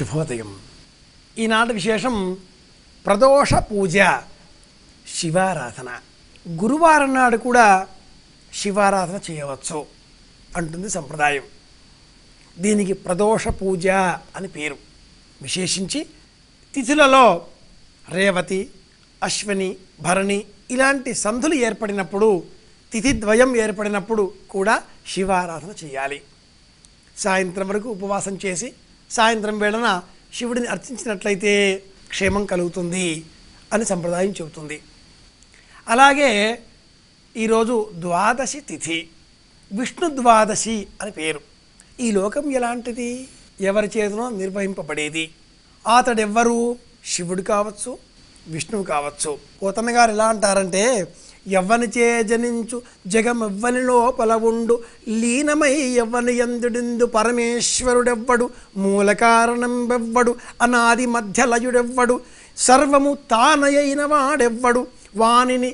శుభోదయం. ఈనాటి విశేషం ప్రదోష పూజ, శివారాధన. గురువారం నాడు కూడా శివారాధన చేయవచ్చు అంటుంది సంప్రదాయం. దీనికి ప్రదోష పూజ అని పేరు. విశేషించి తిథులలో రేవతి, అశ్విని, భరణి ఇలాంటి సంధులు ఏర్పడినప్పుడు, తిథిద్వయం ఏర్పడినప్పుడు కూడా శివారాధన చేయాలి. సాయంత్రం వరకు ఉపవాసం చేసి సాయంత్రం వేళన శివుడిని అర్చించినట్లయితే క్షేమం కలుగుతుంది అని సంప్రదాయం చెబుతుంది. అలాగే ఈరోజు ద్వాదశి తిథి, విష్ణు ద్వాదశి అని పేరు. ఈ లోకం ఎలాంటిది? ఎవరి చేతనో నిర్వహింపబడేది. అతడెవ్వరు? శివుడు కావచ్చు, విష్ణువు కావచ్చు. పోతన్న గారు ఎలా అంటారంటే, ఎవ్వనిచే జనించు జగమెవ్వని లోపల ఉండు, లీనమై ఎవ్వని యందుడిందు పరమేశ్వరుడెవ్వడు, మూల కారణం వెవ్వడు, అనాది మధ్యలయుడెవ్వడు, సర్వము తానయైన వాడెవ్వడు, వానిని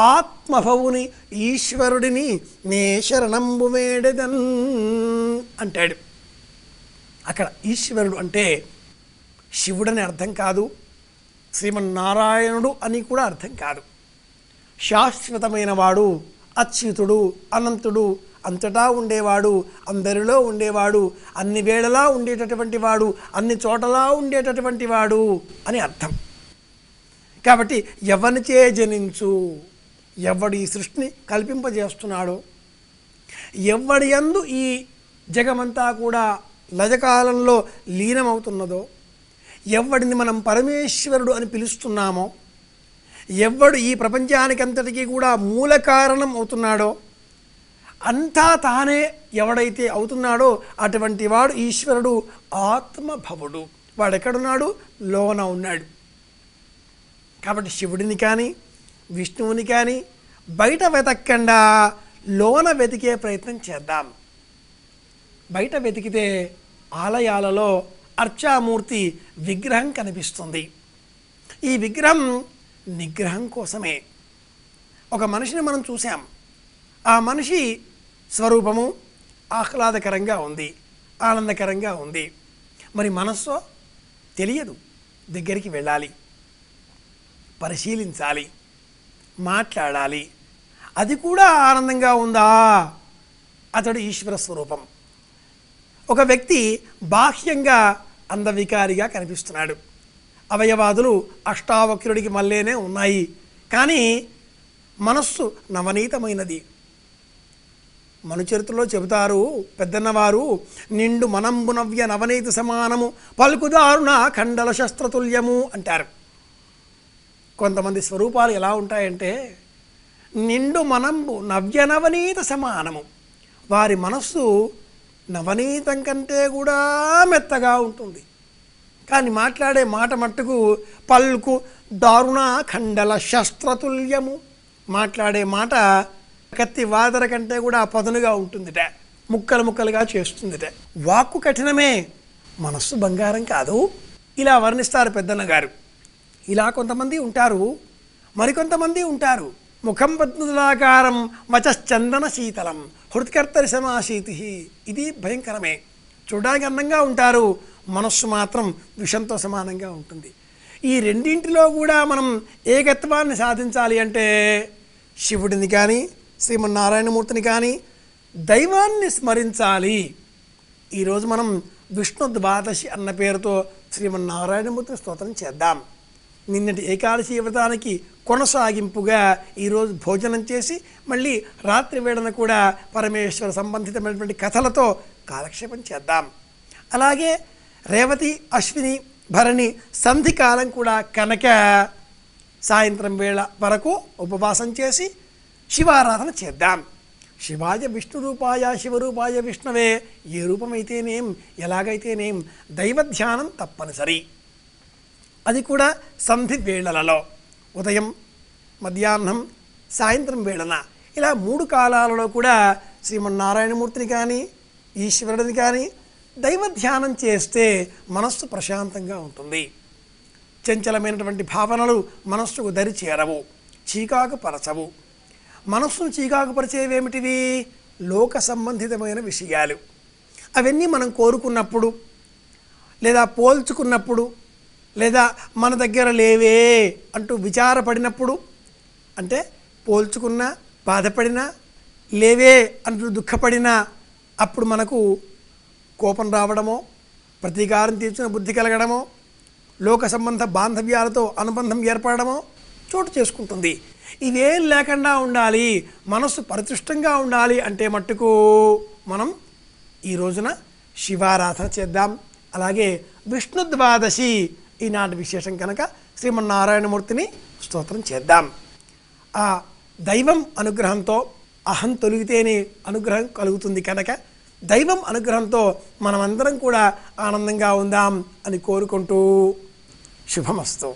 ఆత్మభవుని ఈశ్వరుడిని నే శరణంబు వేడెదన్ అంటాడు. అక్కడ ఈశ్వరుడు అంటే శివుడని అర్థం కాదు, శ్రీమన్నారాయణుడు అని కూడా అర్థం కాదు. శాశ్వతమైన వాడు, అచ్యుతుడు, అనంతుడు, అంతటా ఉండేవాడు, అందరిలో ఉండేవాడు, అన్ని వేళలా ఉండేటటువంటి వాడు, అన్ని చోటలా ఉండేటటువంటి వాడు అని అర్థం. కాబట్టి ఎవనిచే జనించు, ఎవడు ఈ సృష్టిని కల్పింపజేస్తున్నాడో, ఎవడి యందు ఈ జగమంతా కూడా లయకాలంలో లీనమవుతున్నదో, ఎవడిని మనం పరమేశ్వరుడు అని పిలుస్తున్నామో, ఎవడు ఈ ప్రపంచానికంతటికీ కూడా మూల కారణం అవుతున్నాడో, అంతా తానే ఎవడైతే అవుతున్నాడో అటువంటి వాడు ఈశ్వరుడు, ఆత్మభవుడు. వాడెక్కడున్నాడు? లోన ఉన్నాడు. కాబట్టి శివుడిని కానీ విష్ణువుని కానీ బయట వెతక్కండా లోన వెతికే ప్రయత్నం చేద్దాం. బయట వెతికితే ఆలయాలలో అర్చామూర్తి విగ్రహం కనిపిస్తుంది. ఈ విగ్రహం నిగ్రహం కోసమే. ఒక మనిషిని మనం చూసాం. ఆ మనిషి స్వరూపము ఆహ్లాదకరంగా ఉంది, ఆనందకరంగా ఉంది. మరి మనస్సు తెలియదు. దగ్గరికి వెళ్ళాలి, పరిశీలించాలి, మాట్లాడాలి. అది కూడా ఆనందంగా ఉందా? అతడు ఈశ్వర స్వరూపం. ఒక వ్యక్తి బాహ్యంగా అందవికారిగా కనిపిస్తున్నాడు. అవయవాదులు అష్టావక్రుడికి మళ్ళీనే ఉన్నాయి, కానీ మనస్సు నవనీతమైనది. మనుచరిత్రలో చెబుతారు పెద్దన్నవారు, నిండు మనంబు నవ్య నవనీత సమానము, పలుకుదారుణ ఖండల శస్త్రతుల్యము అంటారు. కొంతమంది స్వరూపాలు ఎలా ఉంటాయంటే, నిండు మనంబు నవ్య నవనీత సమానము. వారి మనస్సు నవనీతం కంటే కూడా మెత్తగా ఉంటుంది. కానీ మాట్లాడే మాట మట్టుకు పల్కు దారుణ ఖండల శస్త్రతుల్యము. మాట్లాడే మాట కత్తి వాదర కంటే కూడా పదునుగా ఉంటుందిట, ముక్కలు ముక్కలుగా చేస్తుందిట. వాక్కు కఠినమే, మనస్సు బంగారం కాదు. ఇలా వర్ణిస్తారు పెద్దన్న గారు. ఇలా కొంతమంది ఉంటారు. మరికొంతమంది ఉంటారు, ముఖం పద్మలాకారం వచశ్చందన శీతలం హృత్కర్తరి సమాశీతి. ఇది భయంకరమే. చూడడానికి అందంగా ఉంటారు, మనస్సు మాత్రం విషంతో సమానంగా ఉంటుంది. ఈ రెండింటిలో కూడా మనం ఏకత్వాన్ని సాధించాలి అంటే శివుడిని కానీ శ్రీమన్నారాయణమూర్తిని కానీ దైవాన్ని స్మరించాలి. ఈరోజు మనం విష్ణు ద్వాదశి అన్న పేరుతో శ్రీమన్నారాయణమూర్తిని స్తోత్రం చేద్దాం. నిన్నటి ఏకాదశి వ్రతానికి కొనసాగింపుగా ఈరోజు భోజనం చేసి మళ్ళీ రాత్రి వేళన కూడా పరమేశ్వర సంబంధితమైనటువంటి కథలతో కాలక్షేపం చేద్దాం. అలాగే రేవతి, అశ్విని, భరణి సంధికాలం కూడా కనుక సాయంత్రం వేళ వరకు ఉపవాసం చేసి శివారాధన చేద్దాం. శివాయ విష్ణు రూపాయ శివరూపాయ విష్ణవే. ఏ రూపమైతేనేం, ఎలాగైతేనేం దైవధ్యానం తప్పనిసరి. అది కూడా సంధి వేళలలో, ఉదయం, మధ్యాహ్నం, సాయంత్రం వేళన, ఇలా 3 కాలాలలో కూడా శ్రీమన్నారాయణమూర్తిని కానీ ఈశ్వరుడిని కానీ దైవధ్యానం చేస్తే మనస్సు ప్రశాంతంగా ఉంటుంది. చంచలమైనటువంటి భావనలు మనస్సుకు దరి చేరవు, చీకాకు పరచవు. మనస్సును చీకాకు పరిచేవేమిటివి? లోక సంబంధితమైన విషయాలు. అవన్నీ మనం కోరుకున్నప్పుడు లేదా పోల్చుకున్నప్పుడు, లేదా మన దగ్గర లేవే అంటూ విచారపడినప్పుడు, అంటే పోల్చుకున్నా, బాధపడినా, లేవే అంటూ దుఃఖపడినా అప్పుడు మనకు కోపం రావడమో, ప్రతీకారం తీర్చిన బుద్ధి కలగడమో, లోక సంబంధ బాంధవ్యాలతో అనుబంధం ఏర్పడమో చోటు చేసుకుంటుంది. ఇవేం లేకుండా ఉండాలి, మనస్సు పరితుష్టంగా ఉండాలి అంటే మట్టుకు మనం ఈ రోజున శివారాధన చేద్దాం. అలాగే విష్ణు ద్వాదశి ఈనాటి విశేషం కనుక శ్రీమన్నారాయణమూర్తిని స్తోత్రం చేద్దాం. ఆ దైవం అనుగ్రహంతో అహం తొలిగితేనే అనుగ్రహం కలుగుతుంది కనుక దైవం అనుగ్రహంతో మనమందరం కూడా ఆనందంగా ఉందాం అని కోరుకుంటూ శుభమస్తు.